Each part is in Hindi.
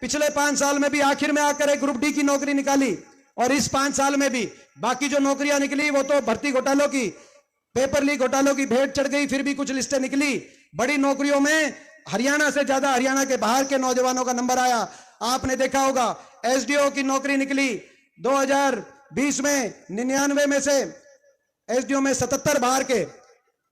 पिछले 5 साल में भी आखिर में आकर एक ग्रुप डी की नौकरी निकाली, और इस 5 साल में भी बाकी जो नौकरियां निकली वो तो भर्ती घोटालों की, पेपर लीक घोटालों की भेंट चढ़ गई, फिर भी कुछ लिस्टें निकली। बड़ी नौकरियों में हरियाणा से ज्यादा हरियाणा के बाहर के नौजवानों का नंबर आया। आपने देखा होगा एसडीओ की नौकरी निकली 2020 में 99 में से एसडीओ में 77 बाहर के।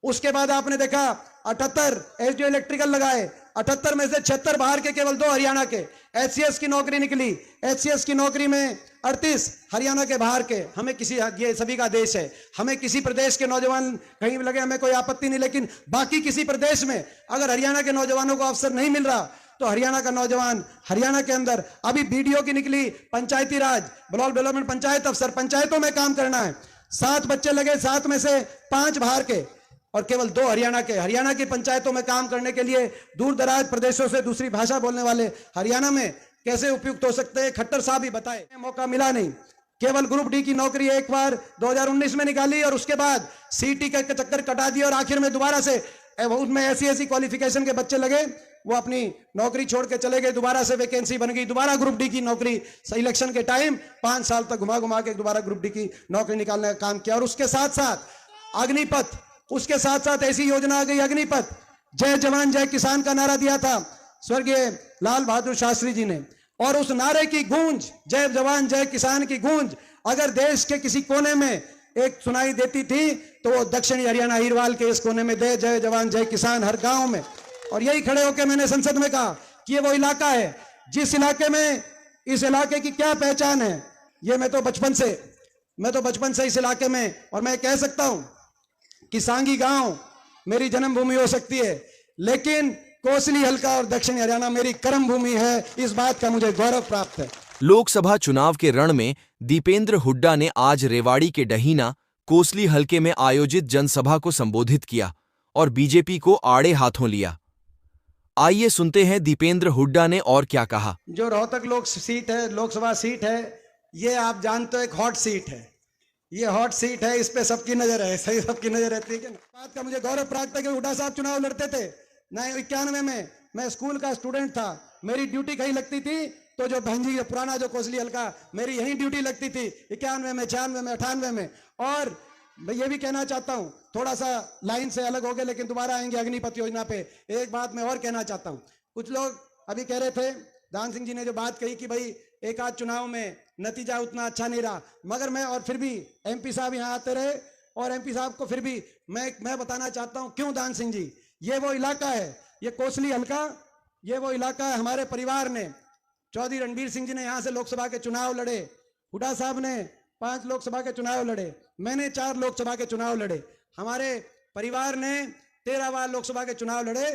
उसके बाद आपने देखा 78 एसडीओ इलेक्ट्रिकल लगाए, 78 में से 76 बाहर के, केवल 2 हरियाणा के। एचसीएस की नौकरी निकली, एचसीएस की नौकरी में 38 हरियाणा के बाहर के। हमें किसी, ये सभी का देश है, हमें किसी प्रदेश के नौजवान कहीं भी लगे हमें कोई आपत्ति नहीं, लेकिन बाकी किसी प्रदेश में अगर हरियाणा के नौजवानों को अवसर नहीं मिल रहा तो हरियाणा का नौजवान हरियाणा के अंदर। अभी बीडीओ की निकली, पंचायती राज, ब्लॉक डेवलपमेंट पंचायत अफसर, पंचायतों में काम करना है। 7 बच्चे लगे, 7 में से 5 बाहर के और केवल 2 हरियाणा के। हरियाणा की पंचायतों में काम करने के लिए दूर दराज प्रदेशों से दूसरी भाषा बोलने वाले हरियाणा में कैसे उपयुक्त हो सकते हैं, खट्टर साहब ही बताए। मौका मिला नहीं, केवल ग्रुप डी की नौकरी एक बार 2019 में निकाली और उसके बाद सीटी का चक्कर कटा दिया और आखिर में दोबारा से उसमें ऐसी क्वालिफिकेशन के बच्चे लगे, वो अपनी नौकरी छोड़ के चले गए, दोबारा से वैकेंसी बन गई, दोबारा ग्रुप डी की नौकरी। इलेक्शन के टाइम 5 साल तक घुमा घुमा के दोबारा ग्रुप डी की नौकरी निकालने का काम किया। और उसके साथ साथ अग्निपथ, उसके साथ साथ ऐसी योजना आ गई अग्निपथ, जय जवान जय किसान का नारा दिया था स्वर्गीय लाल बहादुर शास्त्री जी ने, और उस नारे की गूंज, जय जवान जय किसान की गूंज अगर देश के किसी कोने में एक सुनाई देती थी तो वो दक्षिणी हरियाणा हीरवाल के इस कोने में दे जय जवान जय किसान हर गांव में। और यही खड़े होकर मैंने संसद में कहा कि ये वो इलाका है जिस इलाके में, इस इलाके की क्या पहचान है। ये मैं तो बचपन से इस इलाके में, और मैं कह सकता हूं कि सांगी गांव मेरी जन्मभूमि हो सकती है, लेकिन कोसली हल्का और दक्षिणी हरियाणा मेरी कर्म भूमि है। इस बात का मुझे गौरव प्राप्त है। लोकसभा चुनाव के रण में दीपेंद्र हुड्डा ने आज रेवाड़ी के डहीना कोसली हलके में आयोजित जनसभा को संबोधित किया और बीजेपी को आड़े हाथों लिया। आइए सुनते हैं दीपेंद्र हुड्डा ने और क्या कहा। जो रोहतक लोकसभा सीट है, ये आप जानते हो एक हॉट सीट है, ये हॉट सीट है, इस पे सबकी नजर है, सही सबकी नजर रहती है। बात का मुझे गौरव प्राप्त है कि हुड्डा साहब चुनाव लड़ते थे 91 में। मैं स्कूल का स्टूडेंट था, मेरी ड्यूटी कहीं लगती थी तो जो बहनजी पुराना जो कोसली हल्का, मेरी यही ड्यूटी लगती थी 91 में, 96 में, 98 में। और मैं ये भी कहना चाहता हूं, थोड़ा सा लाइन से अलग हो गए लेकिन दोबारा आएंगे अग्निपथ योजना पे। एक बात मैं और कहना चाहता हूं, कुछ लोग अभी कह रहे थे, दान सिंह जी ने जो बात कही कि भाई एक आध चुनाव में नतीजा उतना अच्छा नहीं रहा, मगर मैं, और फिर भी एमपी साहब यहाँ आते रहे और एमपी साहब को फिर भी मैं बताना चाहता हूं क्यों। दान सिंह जी, ये वो इलाका है, ये कोसली हल्का, ये वो इलाका है। हमारे परिवार ने, चौधरी रणबीर सिंह जी ने यहाँ से लोकसभा के चुनाव लड़े, हुड्डा साहब ने 5 लोकसभा के चुनाव लड़े, मैंने 4 लोकसभा के चुनाव लड़े, हमारे परिवार ने 13 बार लोकसभा के चुनाव लड़े।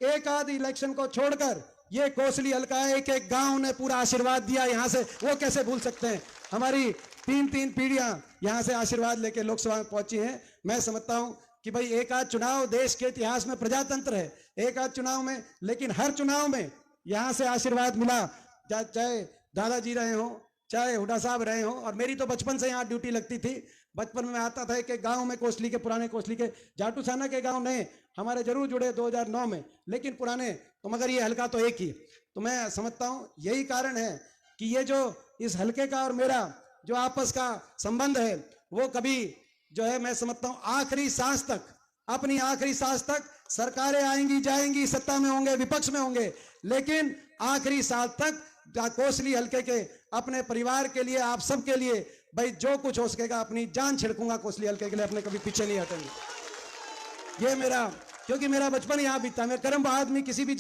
एक आध इलेक्शन को छोड़कर ये कोसली हल्का है, एक एक गांव ने पूरा आशीर्वाद दिया यहाँ से, वो कैसे भूल सकते हैं। हमारी 3 पीढ़ियां यहाँ से आशीर्वाद लेके लोकसभा में पहुंची हैं। मैं समझता हूं कि भाई एक आध चुनाव देश के इतिहास में प्रजातंत्र है, एक आध चुनाव में, लेकिन हर चुनाव में यहाँ से आशीर्वाद मिला, चाहे दादाजी रहे हो, चाहे हुड्डा साहब रहे हो। और मेरी तो बचपन से यहाँ ड्यूटी लगती थी। बचपन में आता था कि गांव में कोसली के, पुराने कोसली के, जाटूसाना के गांव नए हमारे जरूर जुड़े 2009 में, लेकिन पुराने तो, मगर ये हल्का तो एक ही। तो मैं समझता हूँ यही कारण है कि ये जो इस हल्के का और मेरा जो आपस का संबंध है, वो कभी जो है, मैं समझता हूँ आखिरी सांस तक, अपनी आखिरी सांस तक, सरकारें आएंगी जाएंगी, सत्ता में होंगे विपक्ष में होंगे, लेकिन आखिरी सांस तक कोसली हल्के के अपने परिवार के लिए, आप सबके लिए भाई जो कुछ हो सकेगा अपनी जान छिड़कूंगा कोसली हल्के के लिए, अपने कभी पीछे नहीं हटेंगे। ये मेरा, क्योंकि मेरा बचपन यहाँ बीता। मैं कर्म आदमी, किसी भी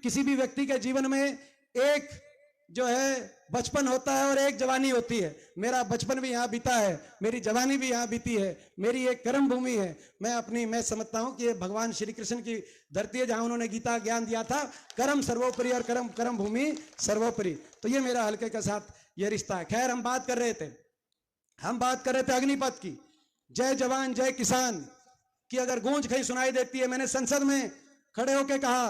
किसी भी व्यक्ति के जीवन में एक जो है बचपन होता है और एक जवानी होती है। मेरा बचपन भी यहाँ बीता है, मेरी जवानी भी यहाँ बीती है, मेरी एक कर्म भूमि है। मैं समझता हूँ कि ये भगवान श्री कृष्ण की धरती है, जहाँ उन्होंने गीता ज्ञान दिया था, कर्म सर्वोपरि और कर्म भूमि सर्वोपरि। तो ये मेरा हल्के के साथ ये रिश्ता है। खैर, हम बात कर रहे थे अग्निपथ की, जय जवान जय किसान की अगर गूंज कहीं सुनाई देती है। मैंने संसद में खड़े होकर कहा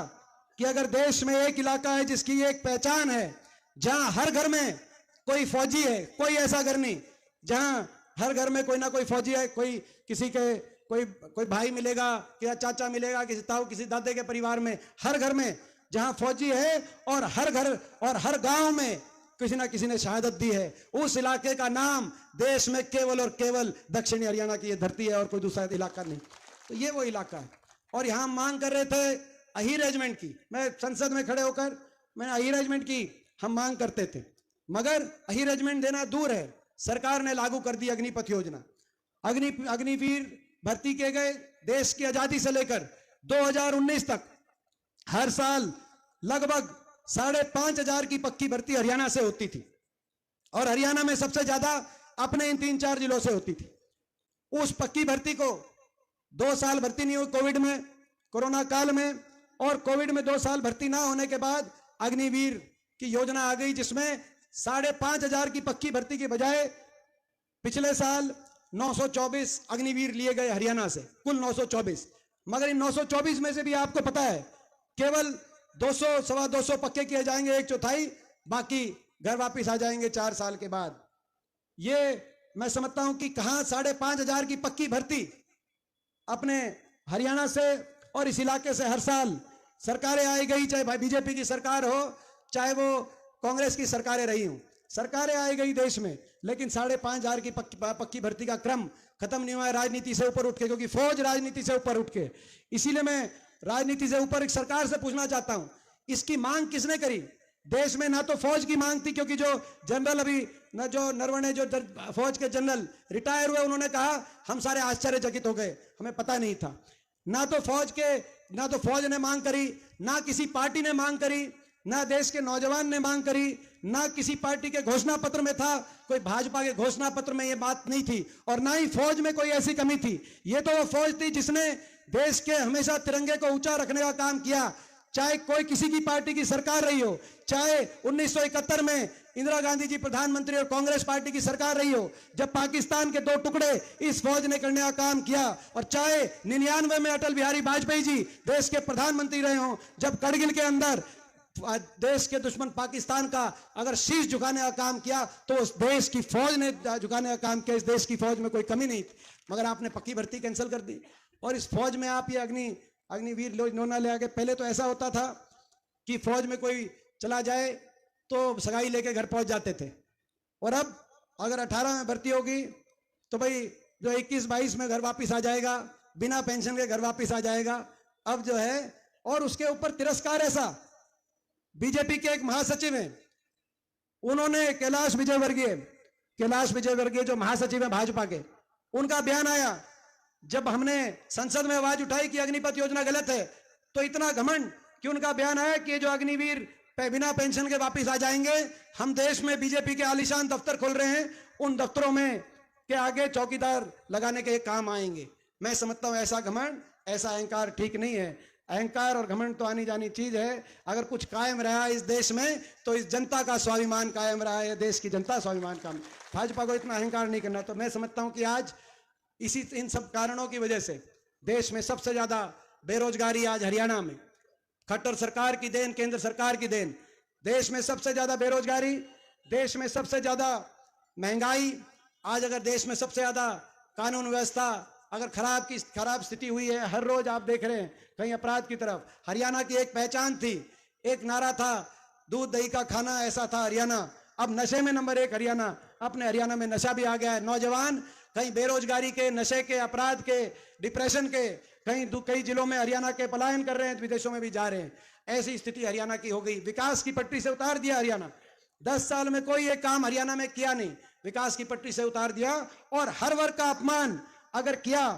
कि अगर देश में एक इलाका है जिसकी एक पहचान है, जहां हर घर में कोई फौजी है, कोई ऐसा घर नहीं जहां हर घर में कोई ना कोई फौजी है, कोई किसी के कोई भाई मिलेगा, किसी चाचा मिलेगा, किसी ताऊ, किसी दादे के परिवार में, हर घर में जहां फौजी है और हर घर और हर गांव में किसी ना किसी ने शहादत दी है, उस इलाके का नाम देश में केवल और केवल दक्षिणी हरियाणा की ये धरती है और कोई दूसरा इलाका नहीं। तो ये वो इलाका है। और यहां मांग कर रहे थे अही रेजिमेंट की। मैं संसद में खड़े होकर मैंने अही रेजिमेंट की हम मांग करते थे, मगर अही रेजिमेंट देना दूर है, सरकार ने लागू कर दी अग्निपथ योजना। अग्निवीर भर्ती किए गए। देश की आजादी से लेकर 2019 तक हर साल लगभग 5,500 की पक्की भर्ती हरियाणा से होती थी, और हरियाणा में सबसे ज्यादा अपने इन 3-4 जिलों से होती थी। उस पक्की भर्ती को 2 साल भर्ती नहीं हुई कोविड में, कोरोना काल में, और कोविड में 2 साल भर्ती ना होने के बाद अग्निवीर की योजना आ गई, जिसमें 5,500 की पक्की भर्ती के बजाय पिछले साल 924 अग्निवीर लिए गए हरियाणा से, कुल 924। मगर इन 924 में से भी आपको पता है केवल 200-225 पक्के किए जाएंगे, 1/4, बाकी घर वापस आ जाएंगे 4 साल के बाद। ये मैं समझता हूं कि कहां 5,500 की पक्की भर्ती अपने हरियाणा से और इस इलाके से हर साल सरकारें आई गई, चाहे बीजेपी की सरकार हो चाहे वो कांग्रेस की सरकारें रही हूं, सरकारें आई गई देश में, लेकिन 5,500 की पक्की भर्ती का क्रम खत्म नहीं हुआ है राजनीति से ऊपर उठ के, क्योंकि फौज राजनीति से ऊपर उठ के। इसीलिए मैं राजनीति से ऊपर एक सरकार से पूछना चाहता हूं, इसकी मांग किसने करी? देश में ना तो फौज की मांग थी, क्योंकि जो जनरल अभी न जो नरवणे जो फौज के जनरल रिटायर हुए, उन्होंने कहा हम सारे आश्चर्यचकित हो गए, हमें पता नहीं था। ना तो फौज ने मांग करी, ना किसी पार्टी ने मांग करी, ना देश के नौजवान ने मांग करी, ना किसी पार्टी के घोषणा पत्र में था, कोई भाजपा के घोषणा पत्र में यह बात नहीं थी, और ना ही फौज में कोई ऐसी कमी थी। यह तो वो फौज थी जिसने देश के हमेशा तिरंगे को ऊंचा रखने का काम किया, चाहे कोई किसी की पार्टी की सरकार रही हो, चाहे 1971 में इंदिरा गांधी जी प्रधानमंत्री और कांग्रेस पार्टी की सरकार रही हो, जब पाकिस्तान के 2 टुकड़े इस फौज ने करने का काम किया, और चाहे 99 में अटल बिहारी वाजपेयी जी देश के प्रधानमंत्री रहे हो, जब करगिल के अंदर देश के दुश्मन पाकिस्तान का अगर शीश झुकाने का काम किया, तो उस देश की फौज ने झुकाने का काम किया। इस देश की फौज में कोई कमी नहीं थी, मगर आपने पक्की भर्ती कैंसिल कर दी, और इस फौज में आप ये अग्निवीर योजना ले आके। पहले तो ऐसा होता था कि फौज में कोई चला जाए तो सगाई लेके घर पहुंच जाते थे, और अब अगर 18 में भर्ती होगी तो भाई जो 21-22 में घर वापस आ जाएगा, बिना पेंशन के घर वापस आ जाएगा। अब जो है, और उसके ऊपर तिरस्कार ऐसा, बीजेपी के एक महासचिव हैं, उन्होंने कैलाश विजयवर्गीय जो महासचिव है भाजपा के, उनका बयान आया जब हमने संसद में आवाज उठाई कि अग्निपथ योजना गलत है, तो इतना घमंड कि उनका बयान आया कि जो अग्निवीर बिना पेंशन के वापस आ जाएंगे, हम देश में बीजेपी के आलीशान दफ्तर खोल रहे हैं, उन दफ्तरों में के आगे चौकीदार लगाने के काम आएंगे। मैं समझता हूं ऐसा घमंड, ऐसा अहंकार ठीक नहीं है। अहंकार और घमंड तो आनी जानी चीज है। अगर कुछ कायम रहा इस देश में तो इस जनता का स्वाभिमान कायम रहा है, देश की जनता स्वाभिमान का। भाजपा को इतना अहंकार नहीं करना। तो मैं समझता हूं कि आज इन सब कारणों की वजह से देश में सबसे ज्यादा बेरोजगारी आज हरियाणा में, खट्टर सरकार की देन, केंद्र सरकार की देन। देश में सबसे ज्यादा बेरोजगारी, देश में सबसे ज्यादा महंगाई, आज अगर देश में सबसे ज्यादा कानून व्यवस्था अगर खराब स्थिति हुई है, हर रोज आप देख रहे हैं कहीं अपराध की तरफ। हरियाणा की एक पहचान थी, एक नारा था, दूध दही का खाना, ऐसा था हरियाणा। अब नशे में नंबर 1 हरियाणा। अपने हरियाणा में नशा भी आ गया है। नौजवान कहीं बेरोजगारी के, नशे के, अपराध के, डिप्रेशन के, कई जिलों में हरियाणा के पलायन कर रहे हैं, विदेशों में भी जा रहे हैं। ऐसी स्थिति हरियाणा की हो गई। विकास की पटरी से उतार दिया हरियाणा। 10 साल में कोई एक काम हरियाणा में किया नहीं, विकास की पटरी से उतार दिया। और हर वर्ग का अपमान अगर किया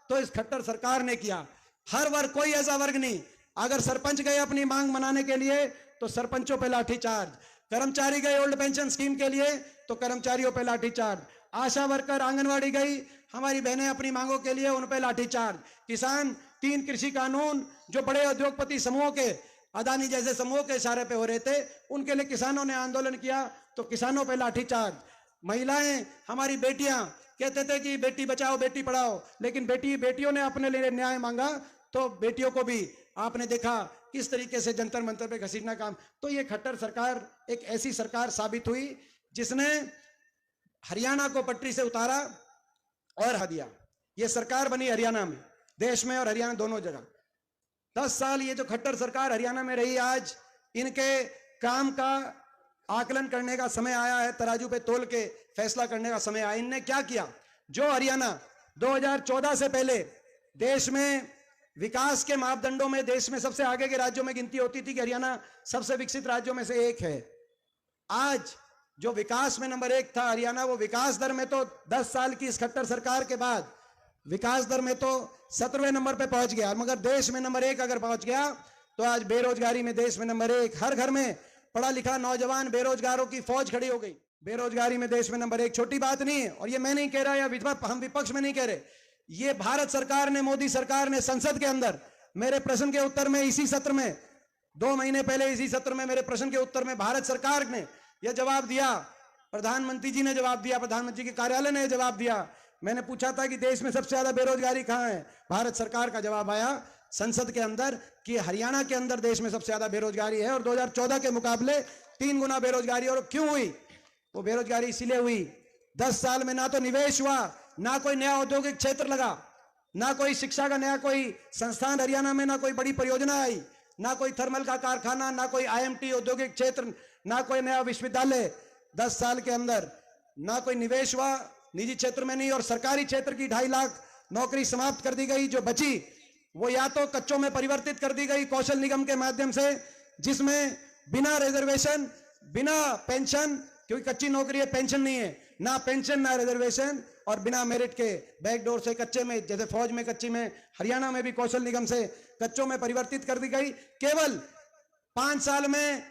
तो इस खट्टर सरकार ने किया। हर वर्ग, कोई ऐसा वर्ग नहीं। अगर सरपंच गए अपनी मांग मनाने के लिए तो सरपंचों पे लाठीचार्ज, कर्मचारी गए ओल्ड पेंशन स्कीम के लिए तो कर्मचारियों पे लाठीचार्ज, आशा वर्कर आंगनवाड़ी गई हमारी बहनें अपनी मांगों के लिए, उन पे लाठीचार्ज, किसान 3 कृषि कानून जो बड़े उद्योगपति समूहों के, अदानी जैसे समूहों के इशारे पे हो रहे थे, उनके लिए किसानों ने आंदोलन किया तो किसानों पे लाठीचार्ज। महिलाएं, हमारी बेटियां कहते थे कि बेटी बचाओ बेटी पढ़ाओ, लेकिन बेटियों ने अपने लिए न्याय मांगा तो बेटियों को भी आपने देखा किस तरीके से जंतर मंतर पे घसीटना काम। तो ये खट्टर सरकार एक ऐसी सरकार साबित हुई जिसने हरियाणा को पटरी से उतारा और हटा दिया। ये सरकार बनी हरियाणा में, देश में और हरियाणा दोनों जगह। 10 साल ये जो खट्टर सरकार हरियाणा में रही, आज इनके काम का आकलन करने का समय आया है, तराजू पे तोल के फैसला करने का समय आया। इनने क्या किया? जो हरियाणा 2014 से पहले देश में विकास के मापदंडों में देश में सबसे आगे के राज्यों में गिनती होती थी कि हरियाणा सबसे विकसित राज्यों में से एक है, आज जो विकास में नंबर 1 था हरियाणा, वो विकास दर में तो 10 साल की इस खट्टर सरकार के बाद विकास दर में तो 17वें नंबर पे पहुंच गया। मगर देश में नंबर 1 अगर पहुंच गया तो आज बेरोजगारी में देश में नंबर 1, हर घर में पढ़ा लिखा नौजवान बेरोजगारों की फौज खड़ी हो गई। बेरोजगारी में देश में नंबर 1 छोटी बात नहीं है। और ये मैं नहीं कह रहा, या हम विपक्ष में नहीं कह रहे, ये भारत सरकार ने, मोदी सरकार ने संसद के अंदर मेरे प्रश्न के उत्तर में, इसी सत्र में 2 महीने पहले इसी सत्र में मेरे प्रश्न के उत्तर में भारत सरकार ने यह जवाब दिया, प्रधानमंत्री जी ने जवाब दिया, प्रधानमंत्री के कार्यालय ने जवाब दिया। मैंने पूछा था कि देश में सबसे ज्यादा बेरोजगारी कहां है, भारत सरकार का जवाब आया संसद के अंदर कि हरियाणा के अंदर देश में सबसे ज्यादा बेरोजगारी है, और 2014 के मुकाबले 3 गुना बेरोजगारी। और क्यों हुई वो बेरोजगारी? इसीलिए हुई 10 साल में ना तो निवेश हुआ, ना कोई नया औद्योगिक क्षेत्र लगा, ना कोई शिक्षा का नया कोई संस्थान हरियाणा में, ना कोई बड़ी परियोजना आई, ना कोई थर्मल का कारखाना, ना कोई आईएमटी औद्योगिक क्षेत्र, ना कोई नया विश्वविद्यालय। 10 साल के अंदर ना कोई निवेश हुआ, निजी क्षेत्र में नहीं, और सरकारी क्षेत्र की 2.5 लाख नौकरी समाप्त कर दी गई। जो बची वो या तो कच्चों में परिवर्तित कर दी गई कौशल निगम के माध्यम से, जिसमें बिना रिजर्वेशन, बिना पेंशन, क्योंकि कच्ची नौकरी है, पेंशन नहीं है, ना पेंशन ना रिजर्वेशन, और बिना मेरिट के बैकडोर से कच्चे में, जैसे फौज में कच्ची में, हरियाणा में भी कौशल निगम से कच्चों में परिवर्तित कर दी गई। केवल 5 साल में